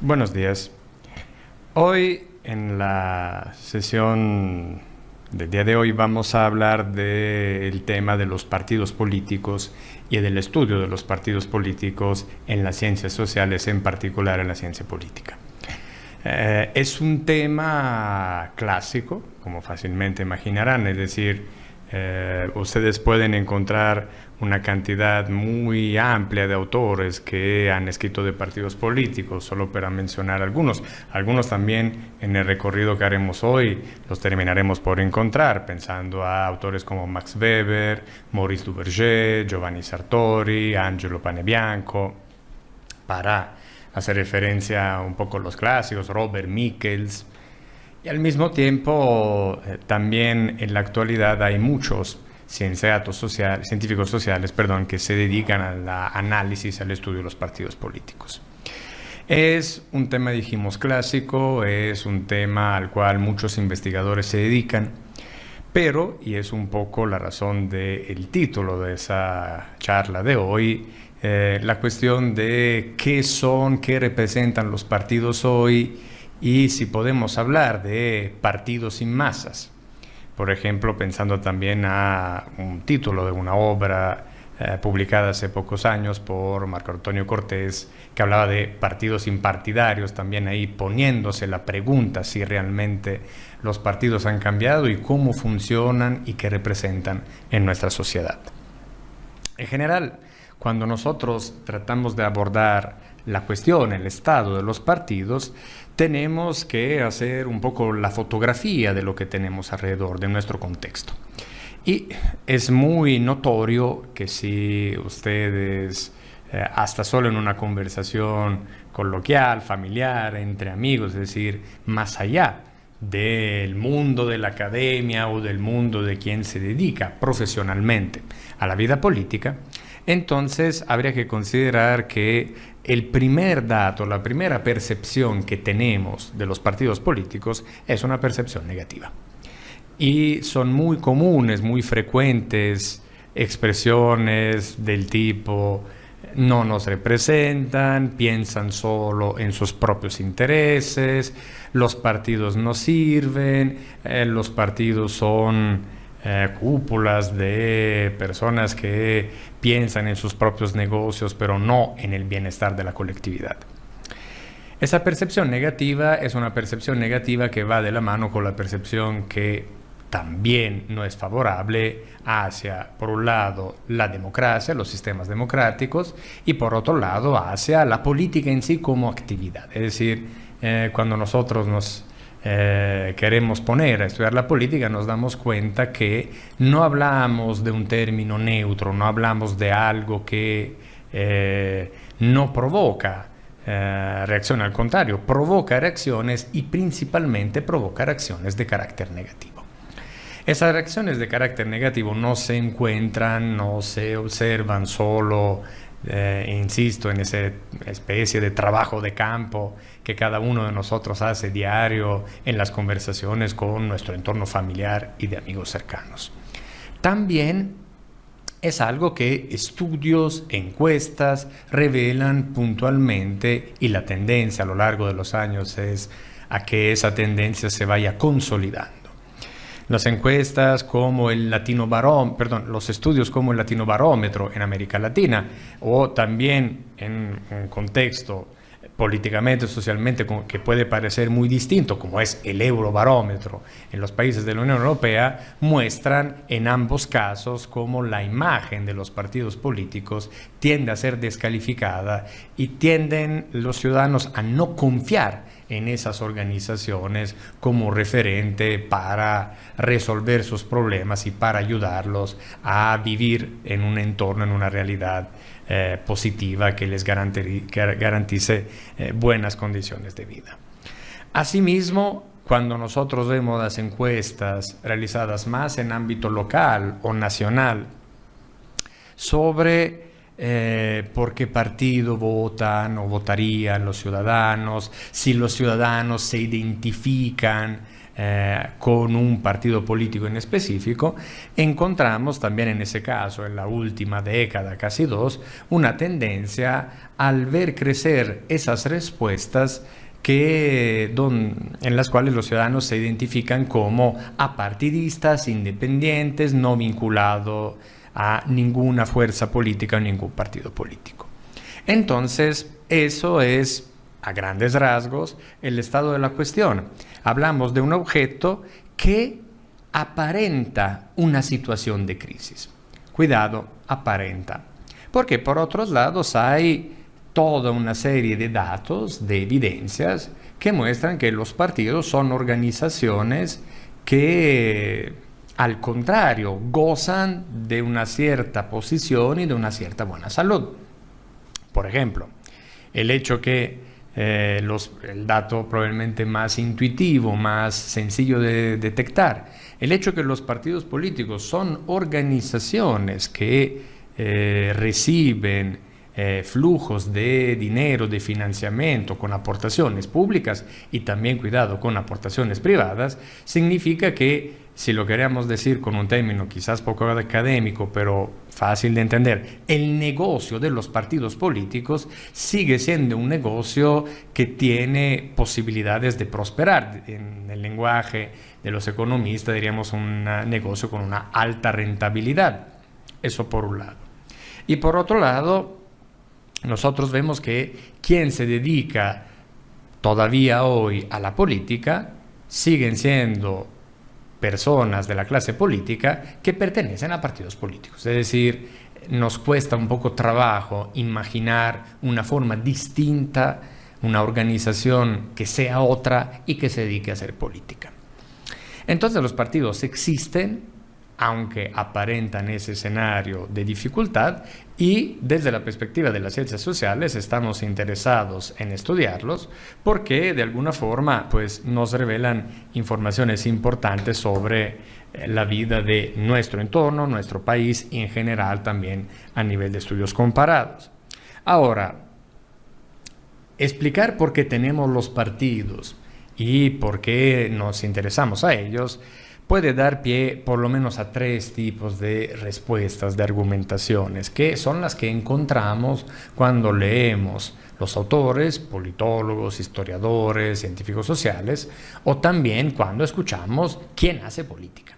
Buenos días. Hoy en la sesión del día de hoy vamos a hablar del tema de los partidos políticos y del estudio de los partidos políticos en las ciencias sociales, en particular en la ciencia política. Es un tema clásico, como fácilmente imaginarán, es decir, ustedes pueden encontrar una cantidad muy amplia de autores que han escrito de partidos políticos, solo para mencionar algunos. Algunos también en el recorrido que haremos hoy los terminaremos por encontrar, pensando a autores como Max Weber, Maurice Duverger, Giovanni Sartori, Angelo Panebianco, para hacer referencia un poco a los clásicos, Robert Michels. Y al mismo tiempo, también en la actualidad hay muchos científicos sociales, que se dedican al análisis, al estudio de los partidos políticos. Es un tema, dijimos, clásico, es un tema al cual muchos investigadores se dedican, pero, y es un poco la razón del título de esa charla de hoy, la cuestión de qué son, qué representan los partidos hoy y si podemos hablar de partidos sin masas. Por ejemplo, pensando también a un título de una obra publicada hace pocos años por Marco Antonio Cortés, que hablaba de partidos impartidarios, también ahí poniéndose la pregunta si realmente los partidos han cambiado y cómo funcionan y qué representan en nuestra sociedad. En general, cuando nosotros tratamos de abordar la cuestión, el estado de los partidos, tenemos que hacer un poco la fotografía de lo que tenemos alrededor de nuestro contexto. Y es muy notorio que si ustedes, hasta solo en una conversación coloquial, familiar, entre amigos, es decir, más allá del mundo de la academia o del mundo de quien se dedica profesionalmente a la vida política, entonces habría que considerar que el primer dato, la primera percepción que tenemos de los partidos políticos es una percepción negativa. Y son muy comunes, muy frecuentes expresiones del tipo: no nos representan, piensan solo en sus propios intereses, los partidos no sirven, los partidos son cúpulas de personas que piensan en sus propios negocios, pero no en el bienestar de la colectividad. Esa percepción negativa es una percepción negativa que va de la mano con la percepción que también no es favorable hacia, por un lado, la democracia, los sistemas democráticos, y por otro lado, hacia la política en sí como actividad. Es decir, cuando nosotros nos queremos poner a estudiar la política, nos damos cuenta que no hablamos de un término neutro, no hablamos de algo que no provoca reacción, al contrario, provoca reacciones y principalmente provoca reacciones de carácter negativo. Esas reacciones de carácter negativo no se encuentran, no se observan solo, insisto, en esa especie de trabajo de campo que cada uno de nosotros hace diario en las conversaciones con nuestro entorno familiar y de amigos cercanos. También es algo que estudios, encuestas revelan puntualmente, y la tendencia a lo largo de los años es a que esa tendencia se vaya consolidando. Las encuestas como los estudios como el Latinobarómetro en América Latina, o también en un contexto políticamente, socialmente, que puede parecer muy distinto, como es el Eurobarómetro en los países de la Unión Europea, muestran en ambos casos cómo la imagen de los partidos políticos tiende a ser descalificada y tienden los ciudadanos a no confiar en esas organizaciones como referente para resolver sus problemas y para ayudarlos a vivir en un entorno, en una realidad positiva que les garantice buenas condiciones de vida. Asimismo, cuando nosotros vemos las encuestas realizadas más en ámbito local o nacional sobre por qué partido votan o votarían los ciudadanos, si los ciudadanos se identifican con un partido político en específico, encontramos también en ese caso, en la última década, casi dos, una tendencia al ver crecer esas respuestas en las cuales los ciudadanos se identifican como apartidistas, independientes, no vinculados a ninguna fuerza política o ningún partido político. Entonces, eso es, a grandes rasgos, el estado de la cuestión. Hablamos de un objeto que aparenta una situación de crisis. Cuidado, aparenta. Porque por otros lados hay toda una serie de datos, de evidencias, que muestran que los partidos son organizaciones que, al contrario, gozan de una cierta posición y de una cierta buena salud. Por ejemplo, el hecho que el dato probablemente más intuitivo, más sencillo de detectar, el hecho que los partidos políticos son organizaciones que reciben flujos de dinero, de financiamiento con aportaciones públicas y también, cuidado, con aportaciones privadas, significa que, si lo queremos decir con un término quizás poco académico, pero fácil de entender, el negocio de los partidos políticos sigue siendo un negocio que tiene posibilidades de prosperar. En el lenguaje de los economistas diríamos un negocio con una alta rentabilidad. Eso por un lado. Y por otro lado, nosotros vemos que quien se dedica todavía hoy a la política siguen siendo personas de la clase política que pertenecen a partidos políticos. Es decir, nos cuesta un poco trabajo imaginar una forma distinta, una organización que sea otra y que se dedique a hacer política. Entonces los partidos existen, aunque aparentan ese escenario de dificultad, y desde la perspectiva de las ciencias sociales estamos interesados en estudiarlos porque de alguna forma pues, nos revelan informaciones importantes sobre la vida de nuestro entorno, nuestro país y en general también a nivel de estudios comparados. Ahora, explicar por qué tenemos los partidos y por qué nos interesamos a ellos puede dar pie por lo menos a tres tipos de respuestas, de argumentaciones, que son las que encontramos cuando leemos los autores, politólogos, historiadores, científicos sociales, o también cuando escuchamos quién hace política.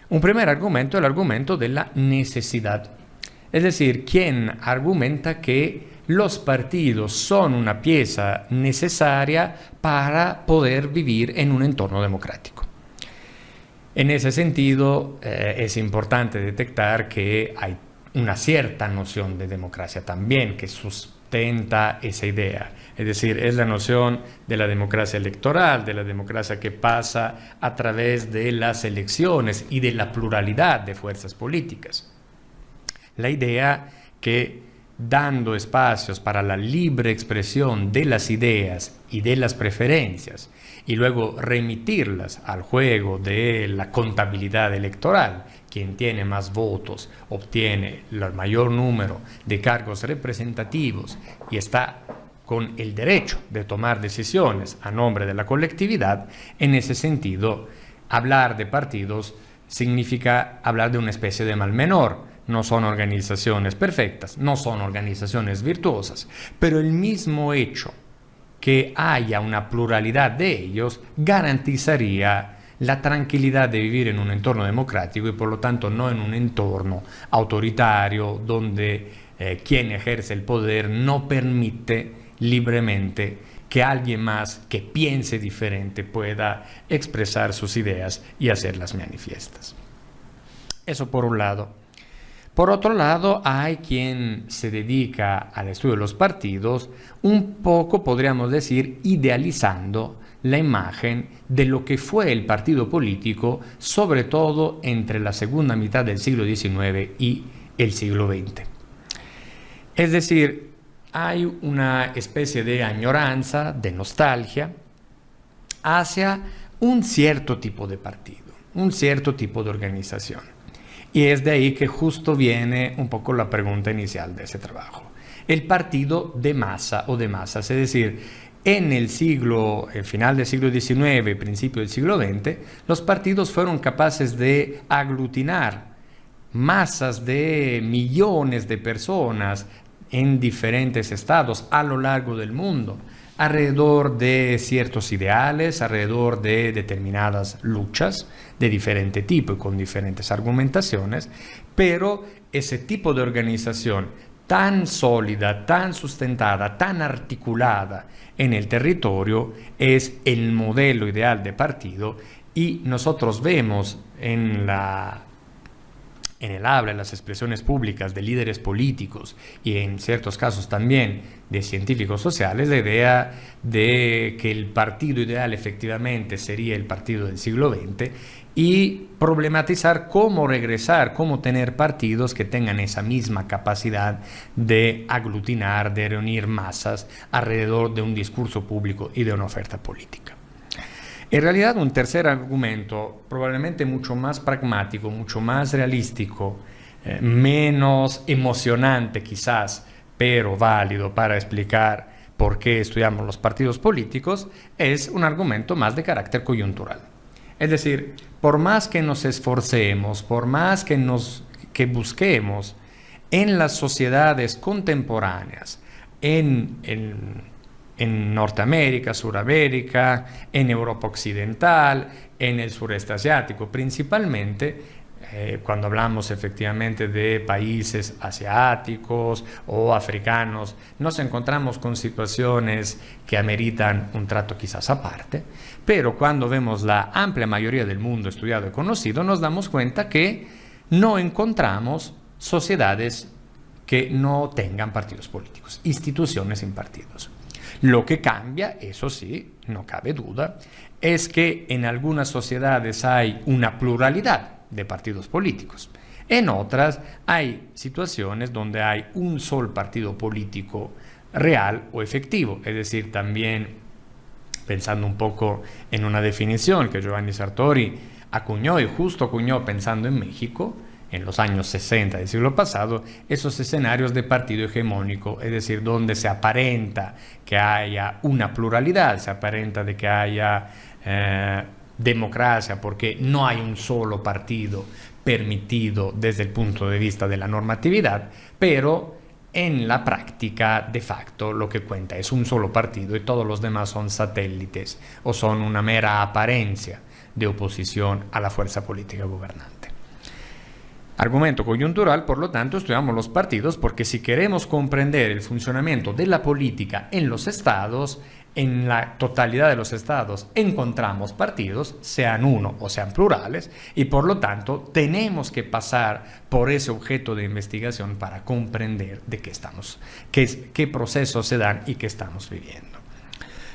Un primer argumento es el argumento de la necesidad, es decir, quien argumenta que los partidos son una pieza necesaria para poder vivir en un entorno democrático. En ese sentido, es importante detectar que hay una cierta noción de democracia también que sustenta esa idea. Es decir, es la noción de la democracia electoral, de la democracia que pasa a través de las elecciones y de la pluralidad de fuerzas políticas. La idea que, dando espacios para la libre expresión de las ideas y de las preferencias, y luego remitirlas al juego de la contabilidad electoral, quien tiene más votos obtiene el mayor número de cargos representativos y está con el derecho de tomar decisiones a nombre de la colectividad. En ese sentido, hablar de partidos significa hablar de una especie de mal menor. No son organizaciones perfectas, no son organizaciones virtuosas, pero el mismo hecho que haya una pluralidad de ellos garantizaría la tranquilidad de vivir en un entorno democrático y por lo tanto no en un entorno autoritario donde quien ejerce el poder no permite libremente que alguien más que piense diferente pueda expresar sus ideas y hacerlas manifiestas. Eso por un lado. Por otro lado, hay quien se dedica al estudio de los partidos, un poco, podríamos decir, idealizando la imagen de lo que fue el partido político, sobre todo entre la segunda mitad del siglo XIX y el siglo XX. Es decir, hay una especie de añoranza, de nostalgia, hacia un cierto tipo de partido, un cierto tipo de organización. Y es de ahí que justo viene un poco la pregunta inicial de ese trabajo. El partido de masa o de masas, es decir, En el final del siglo XIX y principio del siglo XX, los partidos fueron capaces de aglutinar masas de millones de personas en diferentes estados a lo largo del mundo, alrededor de ciertos ideales, alrededor de determinadas luchas de diferente tipo y con diferentes argumentaciones, pero ese tipo de organización tan sólida, tan sustentada, tan articulada en el territorio es el modelo ideal de partido, y nosotros vemos en el habla, en las expresiones públicas de líderes políticos y en ciertos casos también de científicos sociales la idea de que el partido ideal efectivamente sería el partido del siglo XX, y problematizar cómo regresar, cómo tener partidos que tengan esa misma capacidad de aglutinar, de reunir masas alrededor de un discurso público y de una oferta política. En realidad, un tercer argumento, probablemente mucho más pragmático, mucho más realístico, menos emocionante quizás, pero válido para explicar por qué estudiamos los partidos políticos, es un argumento más de carácter coyuntural. Es decir, por más que nos esforcemos, por más que busquemos en las sociedades contemporáneas, en Norteamérica, Suramérica, en Europa Occidental, en el sureste asiático principalmente, cuando hablamos efectivamente de países asiáticos o africanos, nos encontramos con situaciones que ameritan un trato quizás aparte, pero cuando vemos la amplia mayoría del mundo estudiado y conocido, nos damos cuenta que no encontramos sociedades que no tengan partidos políticos, instituciones sin partidos. Lo que cambia, eso sí, no cabe duda, es que en algunas sociedades hay una pluralidad de partidos políticos. En otras hay situaciones donde hay un solo partido político real o efectivo. Es decir, también pensando un poco en una definición que Giovanni Sartori acuñó, y justo acuñó pensando en México, en los años 60 del siglo pasado, esos escenarios de partido hegemónico, es decir, donde se aparenta que haya una pluralidad, se aparenta de que haya democracia, porque no hay un solo partido permitido desde el punto de vista de la normatividad, pero en la práctica, de facto, lo que cuenta es un solo partido y todos los demás son satélites o son una mera apariencia de oposición a la fuerza política gobernante. Argumento coyuntural, por lo tanto, estudiamos los partidos porque si queremos comprender el funcionamiento de la política en los estados, en la totalidad de los estados encontramos partidos, sean uno o sean plurales, y por lo tanto tenemos que pasar por ese objeto de investigación para comprender de qué estamos, qué procesos se dan y qué estamos viviendo.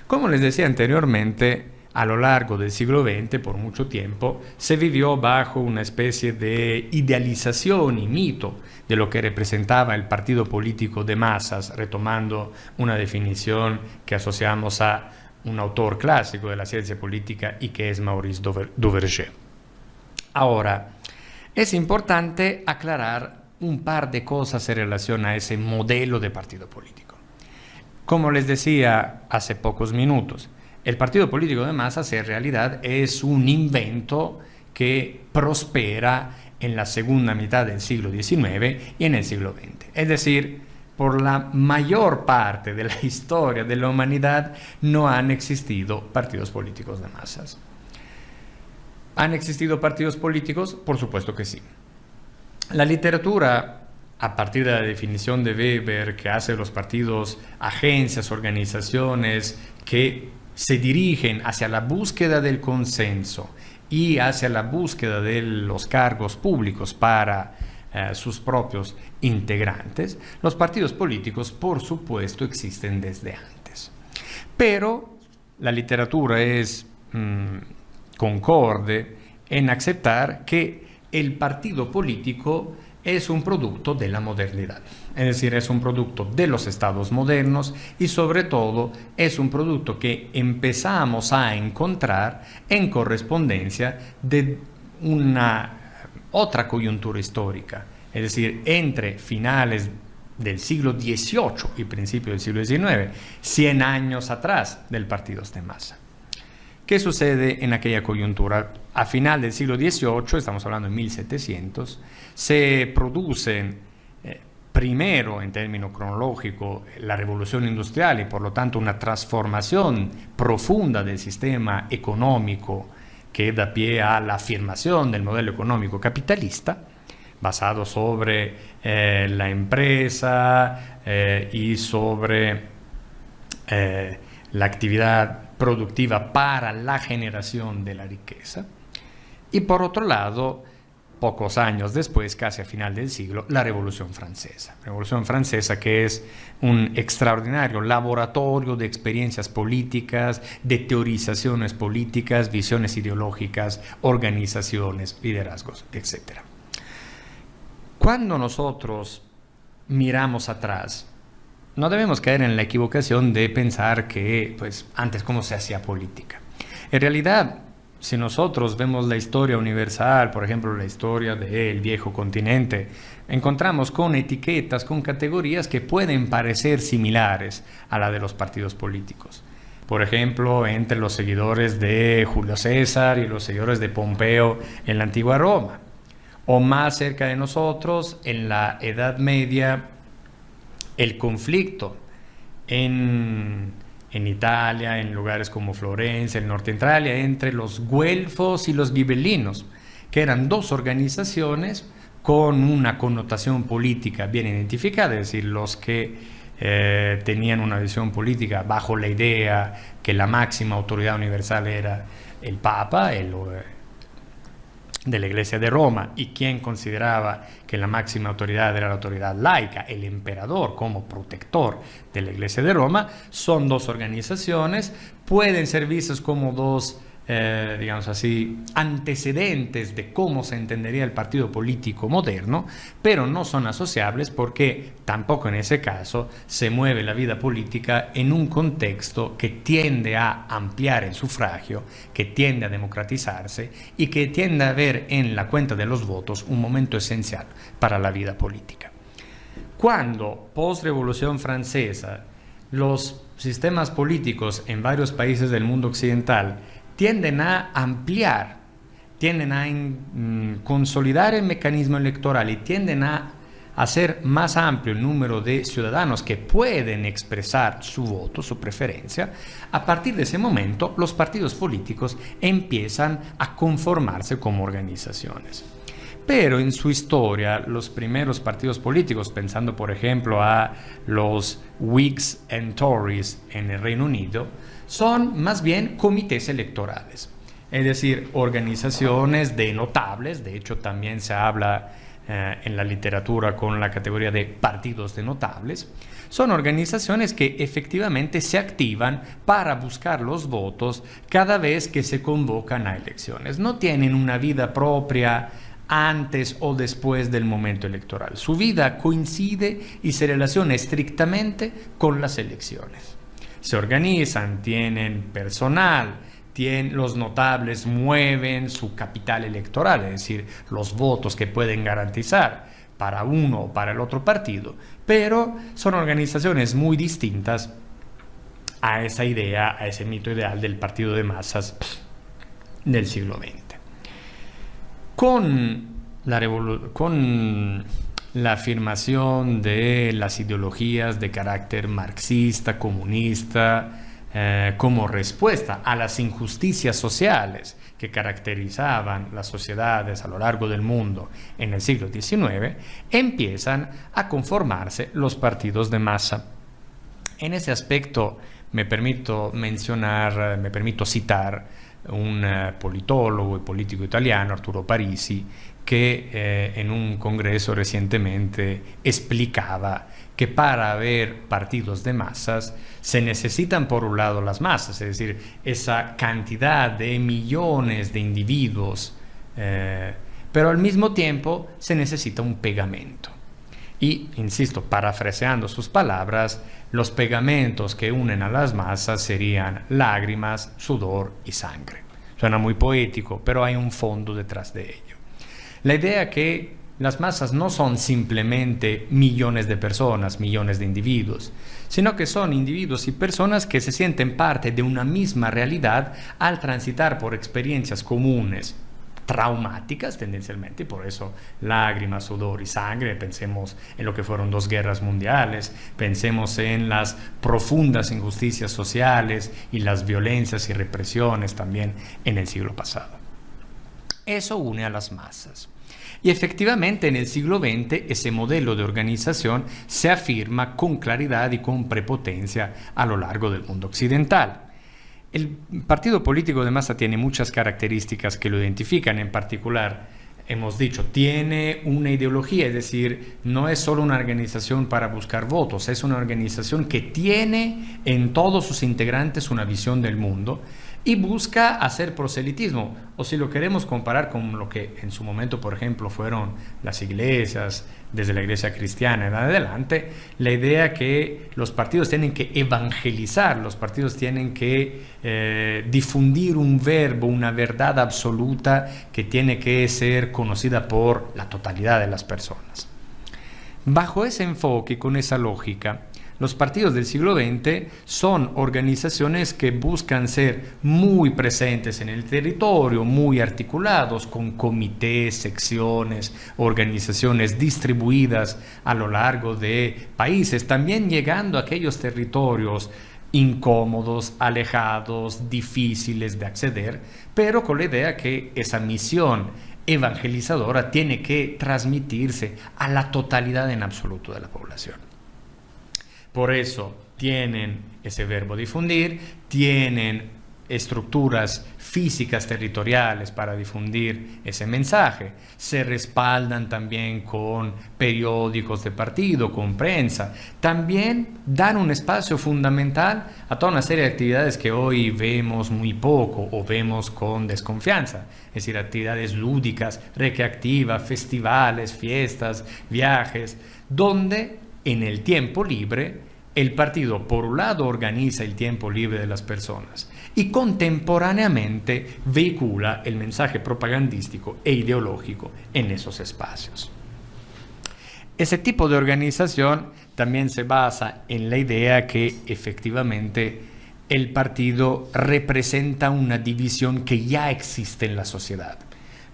Como les decía anteriormente, a lo largo del siglo XX, por mucho tiempo, se vivió bajo una especie de idealización y mito de lo que representaba el partido político de masas, retomando una definición que asociamos a un autor clásico de la ciencia política y que es Maurice Duverger. Ahora, es importante aclarar un par de cosas en relación a ese modelo de partido político. Como les decía hace pocos minutos, el partido político de masas en realidad es un invento que prospera en la segunda mitad del siglo XIX y en el siglo XX. Es decir, por la mayor parte de la historia de la humanidad no han existido partidos políticos de masas. ¿Han existido partidos políticos? Por supuesto que sí. La literatura, a partir de la definición de Weber, que hace los partidos agencias, organizaciones que se dirigen hacia la búsqueda del consenso y hacia la búsqueda de los cargos públicos para sus propios integrantes, los partidos políticos, por supuesto, existen desde antes. Pero la literatura es concorde en aceptar que el partido político es un producto de la modernidad, es decir, es un producto de los estados modernos y sobre todo es un producto que empezamos a encontrar en correspondencia de una otra coyuntura histórica, es decir, entre finales del siglo XVIII y principio del siglo XIX, 100 años atrás del partidos de masa. ¿Qué sucede en aquella coyuntura? A final del siglo XVIII, estamos hablando de 1700, se producen primero, en términos cronológicos, la revolución industrial y por lo tanto una transformación profunda del sistema económico que da pie a la afirmación del modelo económico capitalista, basado sobre la empresa y sobre la actividad productiva para la generación de la riqueza. Y por otro lado, pocos años después, casi a final del siglo, la Revolución Francesa. Revolución Francesa que es un extraordinario laboratorio de experiencias políticas, de teorizaciones políticas, visiones ideológicas, organizaciones, liderazgos, etc. Cuando nosotros miramos atrás, no debemos caer en la equivocación de pensar que, pues, antes cómo se hacía política. En realidad, si nosotros vemos la historia universal, por ejemplo, la historia del viejo continente, encontramos con etiquetas, con categorías que pueden parecer similares a la de los partidos políticos. Por ejemplo, entre los seguidores de Julio César y los seguidores de Pompeo en la antigua Roma. O más cerca de nosotros, en la Edad Media, el conflicto en Italia, en lugares como Florencia, el norte de Italia, entre los güelfos y los ghibellinos, que eran dos organizaciones con una connotación política bien identificada, es decir, los que tenían una visión política bajo la idea que la máxima autoridad universal era el Papa, de la Iglesia de Roma, y quien consideraba que la máxima autoridad era la autoridad laica, el emperador como protector de la Iglesia de Roma. Son dos organizaciones, pueden ser vistas como dos, digamos así, antecedentes de cómo se entendería el partido político moderno, pero no son asociables porque tampoco en ese caso se mueve la vida política en un contexto que tiende a ampliar el sufragio, que tiende a democratizarse y que tiende a ver en la cuenta de los votos un momento esencial para la vida política. Cuando, post-Revolución Francesa, los sistemas políticos en varios países del mundo occidental tienden a ampliar, tienden a consolidar el mecanismo electoral y tienden a hacer más amplio el número de ciudadanos que pueden expresar su voto, su preferencia. A partir de ese momento, los partidos políticos empiezan a conformarse como organizaciones. Pero en su historia, los primeros partidos políticos, pensando por ejemplo a los Whigs and Tories en el Reino Unido, son más bien comités electorales, es decir, organizaciones de notables. De hecho, también se habla en la literatura con la categoría de partidos de notables. Son organizaciones que efectivamente se activan para buscar los votos cada vez que se convocan a elecciones. No tienen una vida propia antes o después del momento electoral. Su vida coincide y se relaciona estrictamente con las elecciones. Se organizan, tienen personal, los notables mueven su capital electoral, es decir, los votos que pueden garantizar para uno o para el otro partido, pero son organizaciones muy distintas a esa idea, a ese mito ideal del partido de masas del siglo XX. Con la afirmación de las ideologías de carácter marxista, comunista, como respuesta a las injusticias sociales que caracterizaban las sociedades a lo largo del mundo en el siglo XIX, empiezan a conformarse los partidos de masa. En ese aspecto me permito citar un politólogo y político italiano, Arturo Parisi, que en un congreso recientemente explicaba que para haber partidos de masas se necesitan por un lado las masas, es decir, esa cantidad de millones de individuos, pero al mismo tiempo se necesita un pegamento. Y, insisto, parafraseando sus palabras, los pegamentos que unen a las masas serían lágrimas, sudor y sangre. Suena muy poético, pero hay un fondo detrás de ello. La idea que las masas no son simplemente millones de personas, millones de individuos, sino que son individuos y personas que se sienten parte de una misma realidad al transitar por experiencias comunes, traumáticas tendencialmente, por eso lágrimas, sudor y sangre. Pensemos en lo que fueron 2 guerras mundiales, pensemos en las profundas injusticias sociales y las violencias y represiones también en el siglo pasado. Eso une a las masas. Y efectivamente en el siglo XX ese modelo de organización se afirma con claridad y con prepotencia a lo largo del mundo occidental. El partido político de masa tiene muchas características que lo identifican. En particular, hemos dicho, tiene una ideología, es decir, no es solo una organización para buscar votos, es una organización que tiene en todos sus integrantes una visión del mundo y busca hacer proselitismo, o si lo queremos comparar con lo que en su momento, por ejemplo, fueron las iglesias, desde la iglesia cristiana en adelante, la idea que los partidos tienen que evangelizar, los partidos tienen que difundir un verbo, una verdad absoluta que tiene que ser conocida por la totalidad de las personas. Bajo ese enfoque y con esa lógica, los partidos del siglo XX son organizaciones que buscan ser muy presentes en el territorio, muy articulados, con comités, secciones, organizaciones distribuidas a lo largo de países, también llegando a aquellos territorios incómodos, alejados, difíciles de acceder, pero con la idea que esa misión evangelizadora tiene que transmitirse a la totalidad en absoluto de la población. Por eso tienen ese verbo difundir, tienen estructuras físicas territoriales para difundir ese mensaje, se respaldan también con periódicos de partido, con prensa, también dan un espacio fundamental a toda una serie de actividades que hoy vemos muy poco o vemos con desconfianza, es decir, actividades lúdicas, recreativas, festivales, fiestas, viajes, donde en el tiempo libre el partido, por un lado, organiza el tiempo libre de las personas y contemporáneamente vehicula el mensaje propagandístico e ideológico en esos espacios. Ese tipo de organización también se basa en la idea que efectivamente el partido representa una división que ya existe en la sociedad.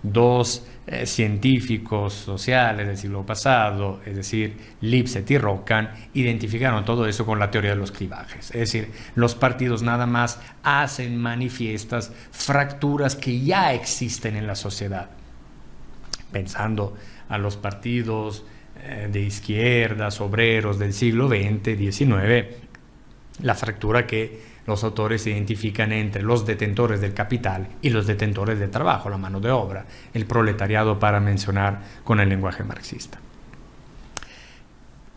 2 científicos sociales del siglo pasado, es decir, Lipset y Rockham, identificaron todo eso con la teoría de los clivajes. Es decir, los partidos nada más hacen manifiestas fracturas que ya existen en la sociedad. Pensando a los partidos de izquierdas, obreros del siglo XX, XIX, la fractura que los autores identifican entre los detentores del capital y los detentores del trabajo, la mano de obra, el proletariado, para mencionar con el lenguaje marxista.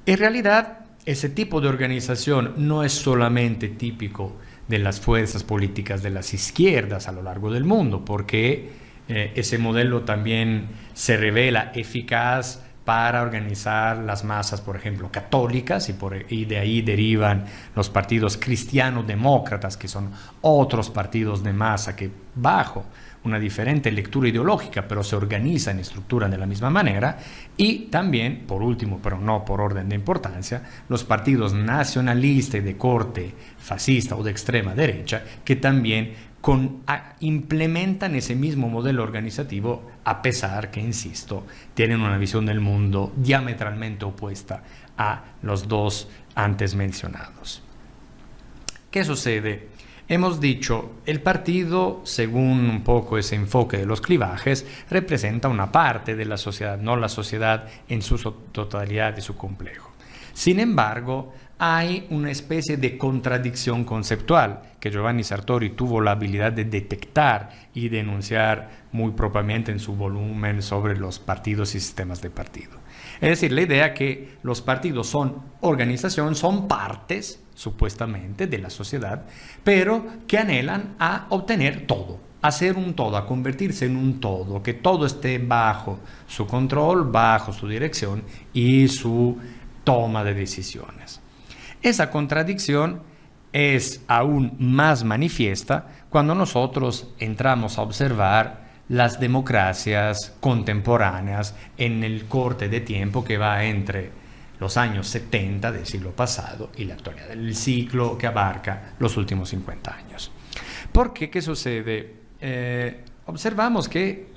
En realidad, ese tipo de organización no es solamente típico de las fuerzas políticas de las izquierdas a lo largo del mundo, porque ese modelo también se revela eficaz para organizar las masas, por ejemplo, católicas, y de ahí derivan los partidos cristiano-demócratas, que son otros partidos de masa que, bajo una diferente lectura ideológica, pero se organizan y estructuran de la misma manera, y también, por último, pero no por orden de importancia, los partidos nacionalistas de corte fascista o de extrema derecha, que también implementan ese mismo modelo organizativo, a pesar que, insisto, tienen una visión del mundo diametralmente opuesta a los 2 antes mencionados. ¿Qué sucede? Hemos dicho, el partido, según un poco ese enfoque de los clivajes, representa una parte de la sociedad, no la sociedad en su totalidad y su complejo. Sin embargo, hay una especie de contradicción conceptual que Giovanni Sartori tuvo la habilidad de detectar y denunciar muy propiamente en su volumen sobre los partidos y sistemas de partido. Es decir, la idea que los partidos son organización, son partes, supuestamente, de la sociedad, pero que anhelan a obtener todo, a ser un todo, a convertirse en un todo, que todo esté bajo su control, bajo su dirección y su toma de decisiones. Esa contradicción es aún más manifiesta cuando nosotros entramos a observar las democracias contemporáneas en el corte de tiempo que va entre los años 70 del siglo pasado y la actualidad, el ciclo que abarca los últimos 50 años. ¿Por qué? ¿Qué sucede? Observamos que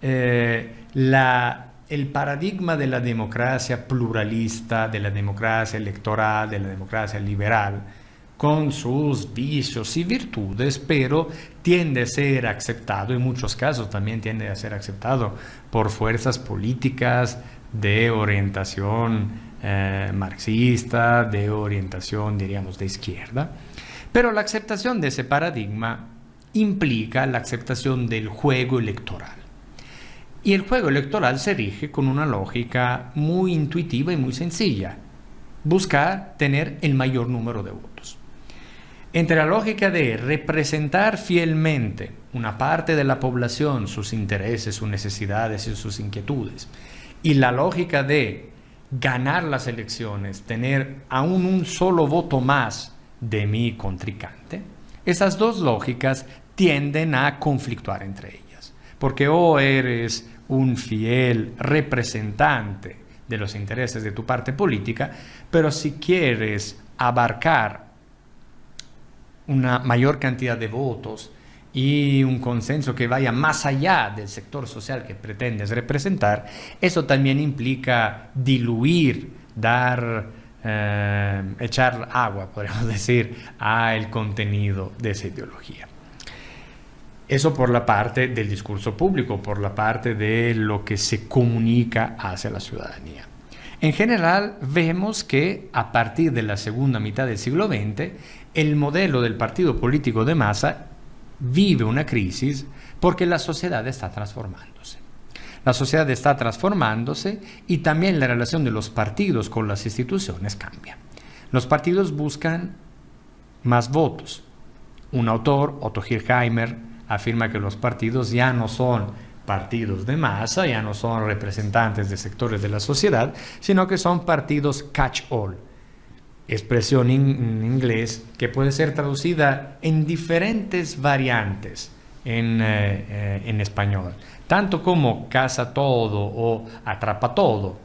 el paradigma de la democracia pluralista, de la democracia electoral, de la democracia liberal, con sus vicios y virtudes, pero tiende a ser aceptado, en muchos casos también tiende a ser aceptado por fuerzas políticas de orientación marxista, de orientación, diríamos, de izquierda. Pero la aceptación de ese paradigma implica la aceptación del juego electoral. Y el juego electoral se rige con una lógica muy intuitiva y muy sencilla: buscar tener el mayor número de votos. Entre la lógica de representar fielmente una parte de la población, sus intereses, sus necesidades y sus inquietudes, y la lógica de ganar las elecciones, tener aún un solo voto más de mi contrincante, esas dos lógicas tienden a conflictuar entre ellas, porque o eres un fiel representante de los intereses de tu parte política, pero si quieres abarcar una mayor cantidad de votos y un consenso que vaya más allá del sector social que pretendes representar, eso también implica diluir, echar agua, podríamos decir, al contenido de esa ideología. Eso por la parte del discurso público, por la parte de lo que se comunica hacia la ciudadanía. En general, vemos que a partir de la segunda mitad del siglo XX, el modelo del partido político de masa vive una crisis porque la sociedad está transformándose. La sociedad está transformándose y también la relación de los partidos con las instituciones cambia. Los partidos buscan más votos. Un autor, Otto Hirshheimer, afirma que los partidos ya no son partidos de masa, ya no son representantes de sectores de la sociedad, sino que son partidos catch-all, expresión en inglés que puede ser traducida en diferentes variantes en español, tanto como casa todo o atrapa todo,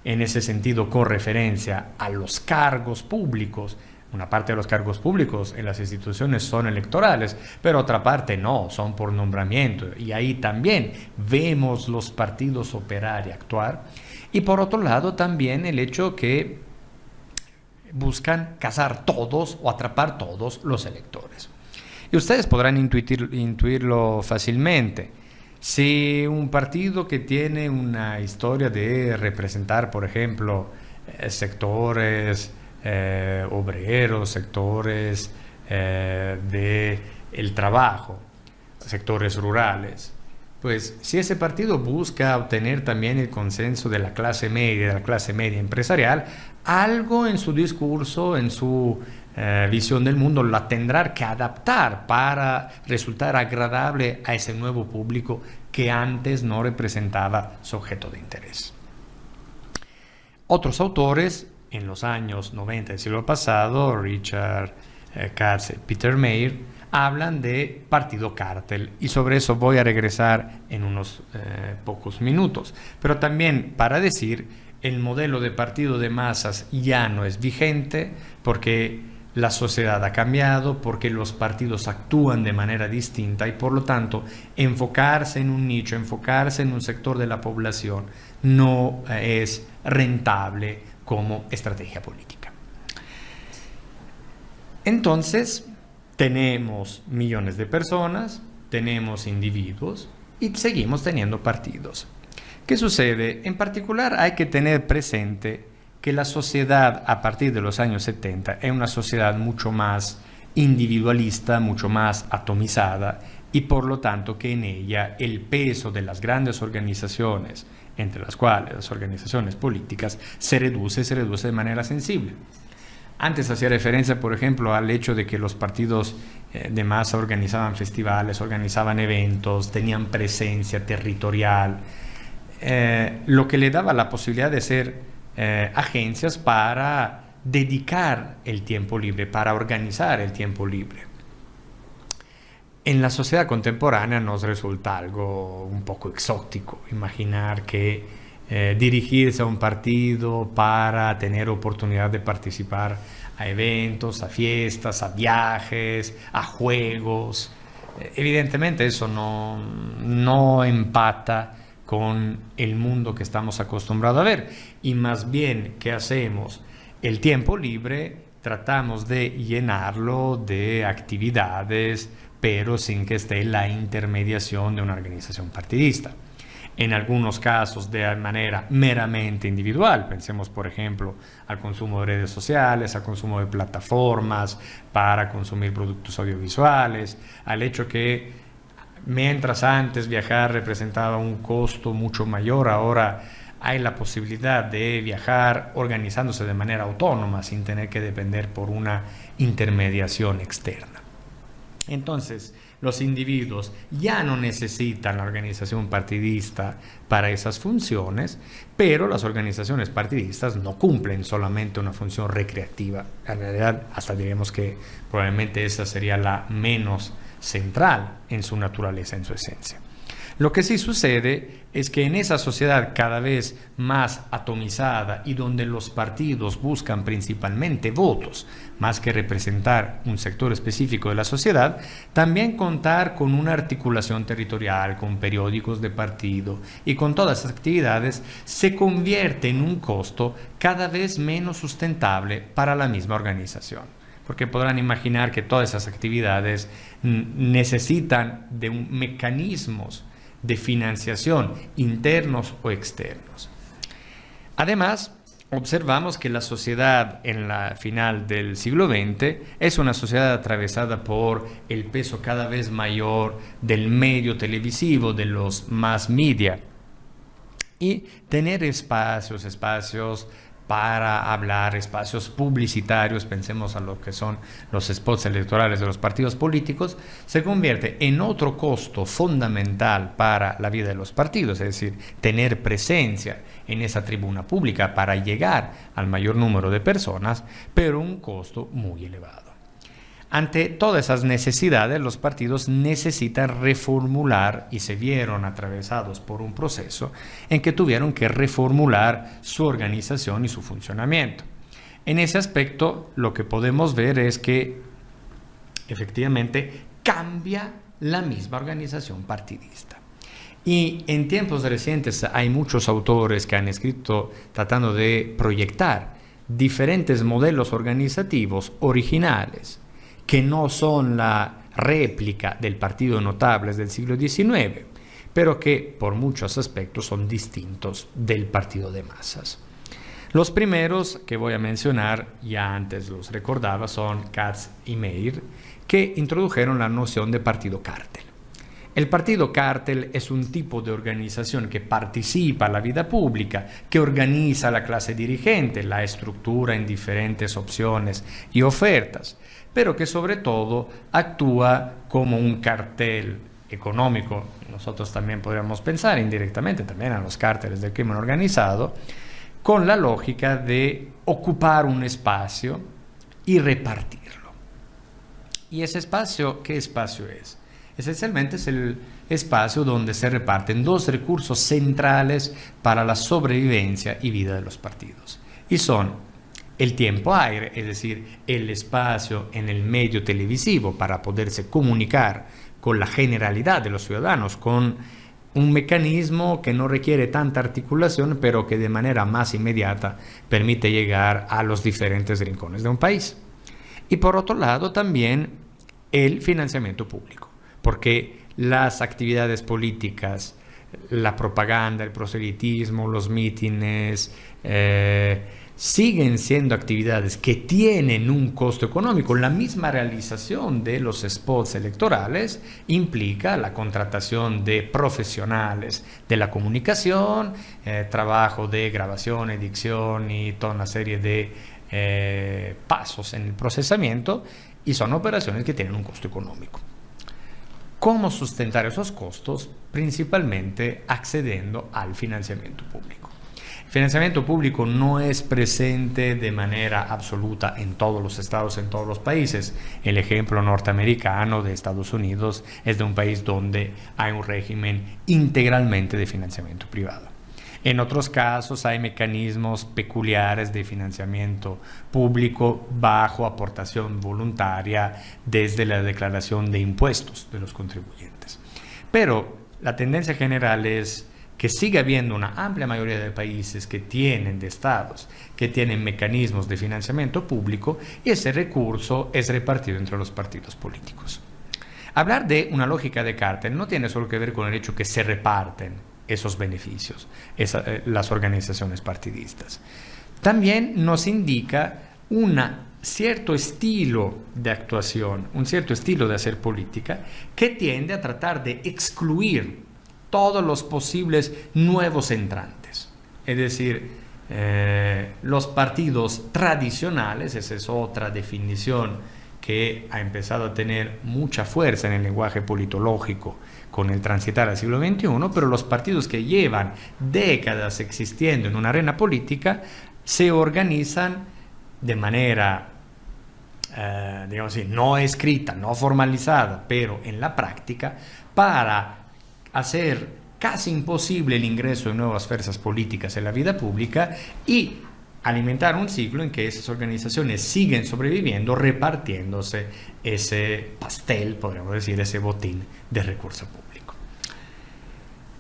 en ese sentido con referencia a los cargos públicos. Una parte de los cargos públicos en las instituciones son electorales, pero otra parte no, son por nombramiento. Y ahí también vemos los partidos operar y actuar. Y por otro lado también el hecho que buscan cazar todos o atrapar todos los electores. Y ustedes podrán intuirlo fácilmente. Si un partido que tiene una historia de representar, por ejemplo, sectores obreros, sectores del trabajo, sectores rurales, pues si ese partido busca obtener también el consenso de la clase media empresarial, algo en su discurso, en su visión del mundo, la tendrá que adaptar para resultar agradable a ese nuevo público que antes no representaba su objeto de interés. Otros autores en los años 90 del siglo pasado, Richard Katz y Peter Mayer, hablan de partido cártel, y sobre eso voy a regresar en unos pocos minutos. Pero también para decir, el modelo de partido de masas ya no es vigente porque la sociedad ha cambiado, porque los partidos actúan de manera distinta y por lo tanto enfocarse en un nicho, enfocarse en un sector de la población no es rentable como estrategia política. Entonces, tenemos millones de personas, tenemos individuos y seguimos teniendo partidos. ¿Qué sucede? En particular, hay que tener presente que la sociedad a partir de los años 70 es una sociedad mucho más individualista, mucho más atomizada, y por lo tanto que en ella el peso de las grandes organizaciones, entre las cuales las organizaciones políticas, se reduce de manera sensible. Antes hacía referencia, por ejemplo, al hecho de que los partidos de masa organizaban festivales, organizaban eventos, tenían presencia territorial, lo que le daba la posibilidad de ser agencias para dedicar el tiempo libre, para organizar el tiempo libre. En la sociedad contemporánea nos resulta algo un poco exótico imaginar que dirigirse a un partido para tener oportunidad de participar a eventos, a fiestas, a viajes, a juegos. Evidentemente eso no empata con el mundo que estamos acostumbrados a ver. Y más bien, ¿qué hacemos? El tiempo libre tratamos de llenarlo de actividades, pero sin que esté la intermediación de una organización partidista. En algunos casos de manera meramente individual, pensemos por ejemplo al consumo de redes sociales, al consumo de plataformas para consumir productos audiovisuales, al hecho que mientras antes viajar representaba un costo mucho mayor, ahora hay la posibilidad de viajar organizándose de manera autónoma sin tener que depender por una intermediación externa. Entonces, los individuos ya no necesitan la organización partidista para esas funciones, pero las organizaciones partidistas no cumplen solamente una función recreativa. En realidad, hasta diríamos que probablemente esa sería la menos central en su naturaleza, en su esencia. Lo que sí sucede es que en esa sociedad cada vez más atomizada y donde los partidos buscan principalmente votos, más que representar un sector específico de la sociedad, también contar con una articulación territorial, con periódicos de partido y con todas esas actividades se convierte en un costo cada vez menos sustentable para la misma organización. Porque podrán imaginar que todas esas actividades necesitan de mecanismos de financiación internos o externos. Además, observamos que la sociedad en la final del siglo XX es una sociedad atravesada por el peso cada vez mayor del medio televisivo, de los mass media, y tener espacios para hablar, espacios publicitarios, pensemos a lo que son los spots electorales de los partidos políticos, se convierte en otro costo fundamental para la vida de los partidos, es decir, tener presencia en esa tribuna pública para llegar al mayor número de personas, pero un costo muy elevado. Ante todas esas necesidades, los partidos necesitan reformular y se vieron atravesados por un proceso en que tuvieron que reformular su organización y su funcionamiento. En ese aspecto, lo que podemos ver es que efectivamente cambia la misma organización partidista. Y en tiempos recientes hay muchos autores que han escrito tratando de proyectar diferentes modelos organizativos originales que no son la réplica del partido de notables del siglo XIX, pero que por muchos aspectos son distintos del partido de masas. Los primeros que voy a mencionar, ya antes los recordaba, son Katz y Meir, que introdujeron la noción de partido cártel. El partido cártel es un tipo de organización que participa en la vida pública, que organiza a la clase dirigente, la estructura en diferentes opciones y ofertas, pero que sobre todo actúa como un cartel económico. Nosotros también podríamos pensar indirectamente también a los cárteles del crimen organizado, con la lógica de ocupar un espacio y repartirlo. ¿Y ese espacio qué espacio es? Esencialmente es el espacio donde se reparten dos recursos centrales para la sobrevivencia y vida de los partidos. Y son el tiempo aire, es decir, el espacio en el medio televisivo para poderse comunicar con la generalidad de los ciudadanos, con un mecanismo que no requiere tanta articulación, pero que de manera más inmediata permite llegar a los diferentes rincones de un país. Y por otro lado también el financiamiento público, porque las actividades políticas, la propaganda, el proselitismo, los mítines, siguen siendo actividades que tienen un costo económico. La misma realización de los spots electorales implica la contratación de profesionales de la comunicación, trabajo de grabación, edición y toda una serie de pasos en el procesamiento, y son operaciones que tienen un costo económico. ¿Cómo sustentar esos costos? Principalmente accediendo al financiamiento público. El financiamiento público no es presente de manera absoluta en todos los estados, en todos los países. El ejemplo norteamericano de Estados Unidos es de un país donde hay un régimen integralmente de financiamiento privado. En otros casos hay mecanismos peculiares de financiamiento público bajo aportación voluntaria desde la declaración de impuestos de los contribuyentes. Pero la tendencia general es que sigue habiendo una amplia mayoría de países de estados que tienen mecanismos de financiamiento público y ese recurso es repartido entre los partidos políticos. Hablar de una lógica de cártel no tiene solo que ver con el hecho que se reparten esos beneficios, las organizaciones partidistas. También nos indica un cierto estilo de actuación, un cierto estilo de hacer política que tiende a tratar de excluir todos los posibles nuevos entrantes. Es decir, los partidos tradicionales, esa es otra definición que ha empezado a tener mucha fuerza en el lenguaje politológico con el transitar al siglo XXI, pero los partidos que llevan décadas existiendo en una arena política se organizan de manera, digamos así, no escrita, no formalizada, pero en la práctica, para hacer casi imposible el ingreso de nuevas fuerzas políticas en la vida pública y alimentar un ciclo en que esas organizaciones siguen sobreviviendo, repartiéndose ese pastel, podríamos decir, ese botín de recurso público.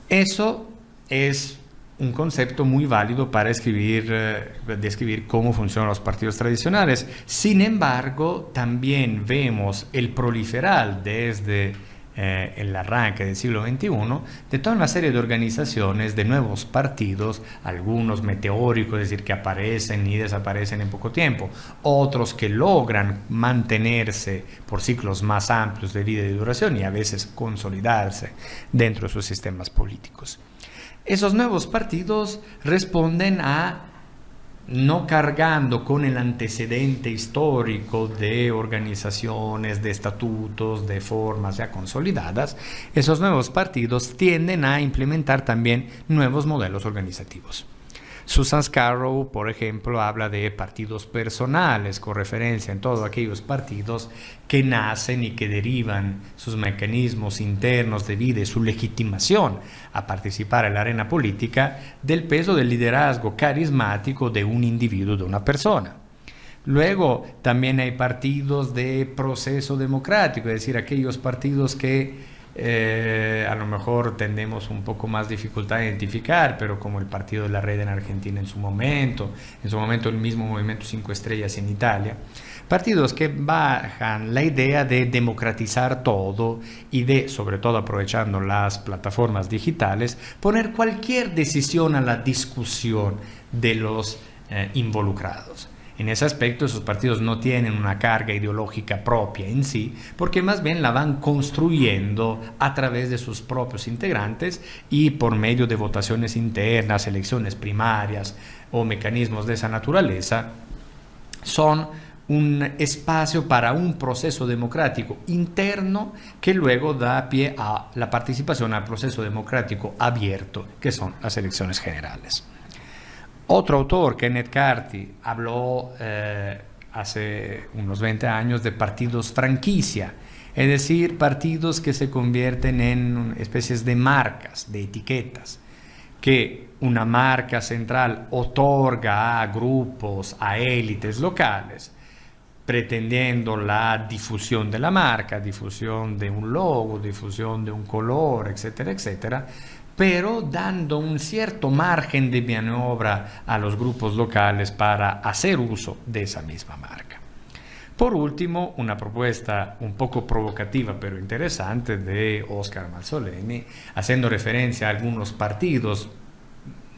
Eso es un concepto muy válido para describir cómo funcionan los partidos tradicionales. Sin embargo, también vemos el proliferar desde el arranque del siglo XXI de toda una serie de organizaciones, de nuevos partidos, algunos meteóricos, es decir, que aparecen y desaparecen en poco tiempo, otros que logran mantenerse por ciclos más amplios de vida y duración y a veces consolidarse dentro de sus sistemas políticos. Esos nuevos partidos responden a no cargando con el antecedente histórico de organizaciones, de estatutos, de formas ya consolidadas. Esos nuevos partidos tienden a implementar también nuevos modelos organizativos. Susan Scarrow, por ejemplo, habla de partidos personales, con referencia en todos aquellos partidos que nacen y que derivan sus mecanismos internos de vida y su legitimación a participar en la arena política del peso del liderazgo carismático de un individuo, de una persona. Luego también hay partidos de proceso democrático, es decir, aquellos partidos que a lo mejor tendemos un poco más dificultad a identificar, pero como el Partido de la Red en Argentina en su momento el mismo Movimiento 5 Estrellas en Italia, partidos que bajan la idea de democratizar todo y de, sobre todo aprovechando las plataformas digitales, poner cualquier decisión a la discusión de los involucrados. En ese aspecto, esos partidos no tienen una carga ideológica propia en sí, porque más bien la van construyendo a través de sus propios integrantes y por medio de votaciones internas, elecciones primarias o mecanismos de esa naturaleza, son un espacio para un proceso democrático interno que luego da pie a la participación al proceso democrático abierto, que son las elecciones generales. Otro autor, Kenneth Carty, habló hace unos 20 años de partidos franquicia, es decir, partidos que se convierten en especies de marcas, de etiquetas, que una marca central otorga a grupos, a élites locales, pretendiendo la difusión de la marca, difusión de un logo, difusión de un color, etcétera, etcétera, pero dando un cierto margen de maniobra a los grupos locales para hacer uso de esa misma marca. Por último, una propuesta un poco provocativa pero interesante de Oscar Mazzoleni, haciendo referencia a algunos partidos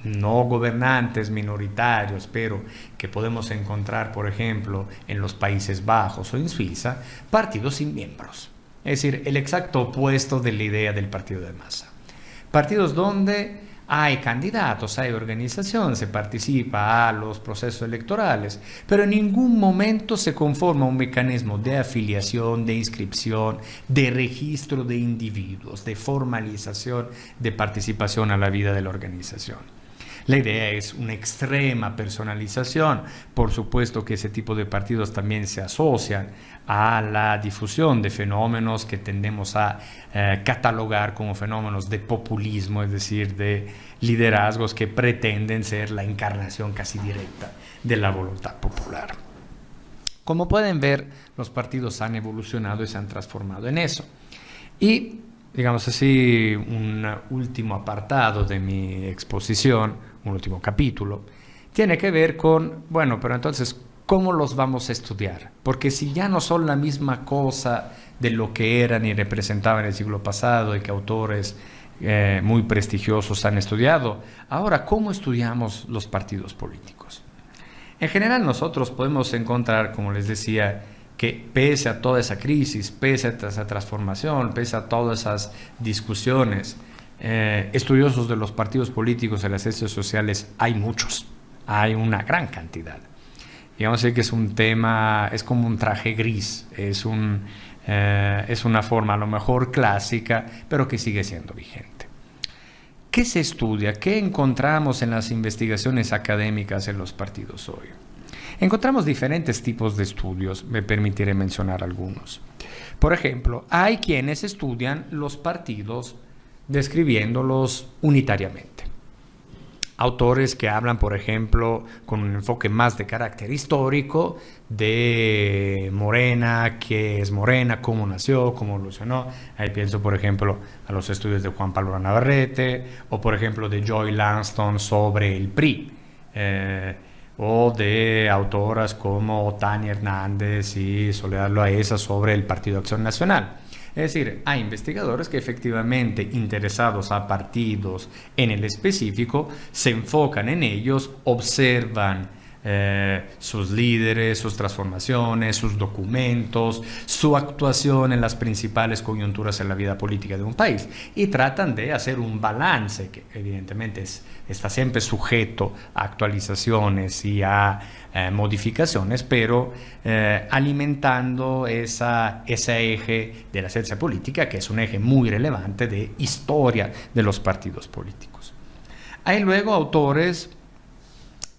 no gobernantes, minoritarios, pero que podemos encontrar, por ejemplo, en los Países Bajos o en Suiza, partidos sin miembros. Es decir, el exacto opuesto de la idea del partido de masa. Partidos donde hay candidatos, hay organización, se participa a los procesos electorales, pero en ningún momento se conforma un mecanismo de afiliación, de inscripción, de registro de individuos, de formalización de participación a la vida de la organización. La idea es una extrema personalización. Por supuesto que ese tipo de partidos también se asocian a la difusión de fenómenos que tendemos a catalogar como fenómenos de populismo, es decir, de liderazgos que pretenden ser la encarnación casi directa de la voluntad popular. Como pueden ver, los partidos han evolucionado y se han transformado en eso. Y, digamos así, un último apartado de mi exposición, un último capítulo, tiene que ver con, bueno, pero entonces, ¿cómo los vamos a estudiar? Porque si ya no son la misma cosa de lo que eran y representaban en el siglo pasado y que autores muy prestigiosos han estudiado, ahora, ¿cómo estudiamos los partidos políticos? En general, nosotros podemos encontrar, como les decía, que pese a toda esa crisis, pese a esa transformación, pese a todas esas discusiones, estudiosos de los partidos políticos en las ciencias sociales hay muchos, hay una gran cantidad. Digamos que es un tema, es como un traje gris, es una forma a lo mejor clásica, pero que sigue siendo vigente. ¿Qué se estudia? ¿Qué encontramos en las investigaciones académicas en los partidos hoy? Encontramos diferentes tipos de estudios, me permitiré mencionar algunos. Por ejemplo, hay quienes estudian los partidos describiéndolos unitariamente. Autores que hablan, por ejemplo, con un enfoque más de carácter histórico, de Morena, qué es Morena, cómo nació, cómo evolucionó. Ahí pienso, por ejemplo, a los estudios de Juan Pablo Navarrete, o por ejemplo de Joy Langston sobre el PRI, o de autoras como Tania Hernández y Soledad Loaesa sobre el Partido Acción Nacional. Es decir, hay investigadores que efectivamente, interesados a partidos en el específico, se enfocan en ellos, observan sus líderes, sus transformaciones, sus documentos, su actuación en las principales coyunturas en la vida política de un país y tratan de hacer un balance que evidentemente está siempre sujeto a actualizaciones y a modificaciones, pero alimentando ese eje de la ciencia política, que es un eje muy relevante de historia de los partidos políticos. Hay luego autores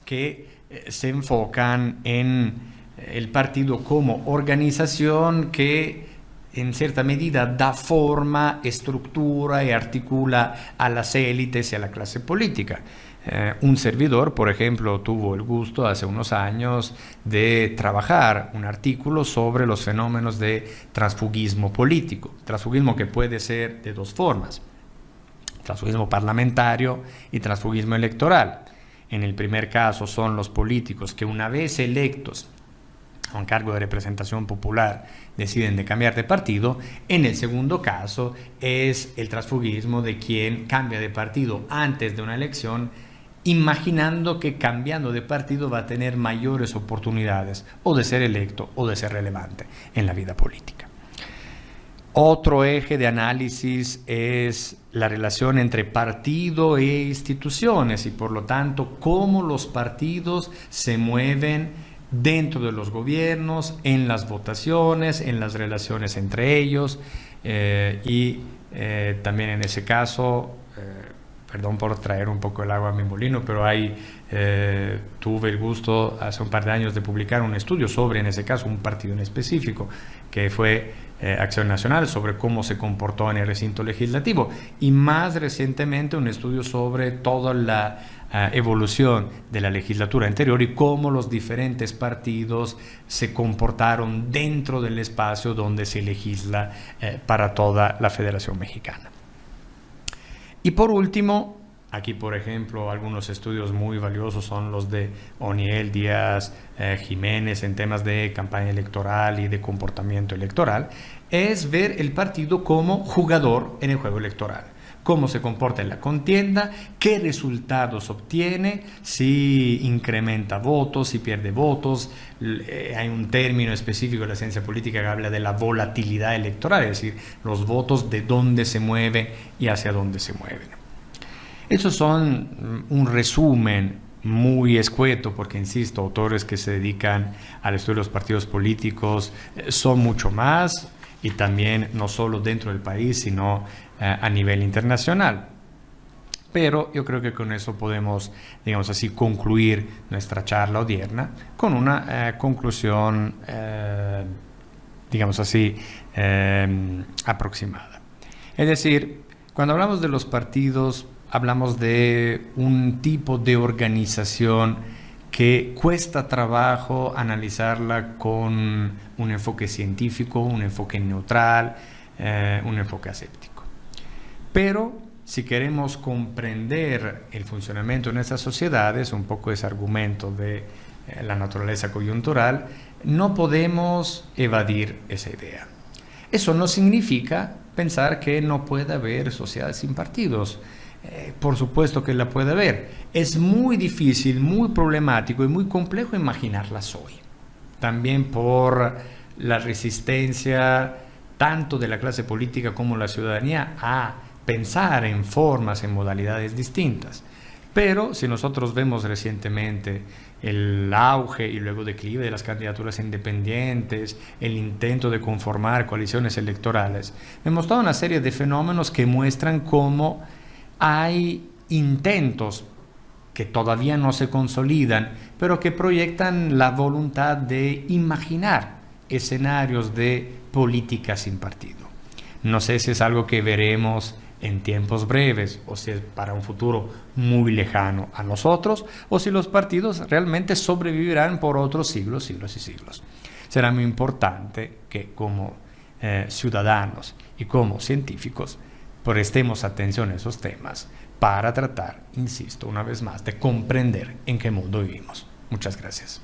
que se enfocan en el partido como organización que en cierta medida da forma, estructura y articula a las élites y a la clase política. Un servidor, por ejemplo, tuvo el gusto hace unos años de trabajar un artículo sobre los fenómenos de transfugismo político. Transfugismo que puede ser de dos formas: transfugismo parlamentario y transfugismo electoral. En el primer caso son los políticos que una vez electos a un cargo de representación popular deciden de cambiar de partido. En el segundo caso es el transfugismo de quien cambia de partido antes de una elección, imaginando que cambiando de partido va a tener mayores oportunidades o de ser electo o de ser relevante en la vida política. Otro eje de análisis es la relación entre partido e instituciones y por lo tanto cómo los partidos se mueven dentro de los gobiernos, en las votaciones, en las relaciones entre ellos también en ese caso, perdón por traer un poco el agua a mi molino, pero ahí tuve el gusto hace un par de años de publicar un estudio sobre, en ese caso, un partido en específico, que fue Acción Nacional, sobre cómo se comportó en el recinto legislativo, y más recientemente un estudio sobre toda la evolución de la legislatura anterior y cómo los diferentes partidos se comportaron dentro del espacio donde se legisla para toda la Federación Mexicana. Y por último, aquí por ejemplo algunos estudios muy valiosos son los de Oniel Díaz Jiménez en temas de campaña electoral y de comportamiento electoral, es ver el partido como jugador en el juego electoral. Cómo se comporta en la contienda, qué resultados obtiene, si incrementa votos, si pierde votos. Hay un término específico de la ciencia política que habla de la volatilidad electoral, es decir, los votos de dónde se mueven y hacia dónde se mueven. Esos son un resumen muy escueto, porque insisto, autores que se dedican al estudio de los partidos políticos son mucho más, y también no solo dentro del país, sino a nivel internacional. Pero yo creo que con eso podemos, digamos así, concluir nuestra charla odierna con una conclusión, digamos así, aproximada. Es decir, cuando hablamos de los partidos, hablamos de un tipo de organización que cuesta trabajo analizarla con un enfoque científico, un enfoque neutral, un enfoque aséptico. Pero si queremos comprender el funcionamiento de nuestras sociedades, un poco ese argumento de la naturaleza coyuntural, no podemos evadir esa idea. Eso no significa pensar que no puede haber sociedades sin partidos. Por supuesto que la puede haber. Es muy difícil, muy problemático y muy complejo imaginarlas hoy. También por la resistencia tanto de la clase política como de la ciudadanía a pensar en formas, en modalidades distintas. Pero si nosotros vemos recientemente el auge y luego declive de las candidaturas independientes, el intento de conformar coaliciones electorales, vemos toda una serie de fenómenos que muestran cómo hay intentos que todavía no se consolidan, pero que proyectan la voluntad de imaginar escenarios de política sin partido. No sé si es algo que veremos en tiempos breves o si es para un futuro muy lejano a nosotros, o si los partidos realmente sobrevivirán por otros siglos, siglos y siglos. Será muy importante que como ciudadanos y como científicos prestemos atención a esos temas para tratar, insisto una vez más, de comprender en qué mundo vivimos. Muchas gracias.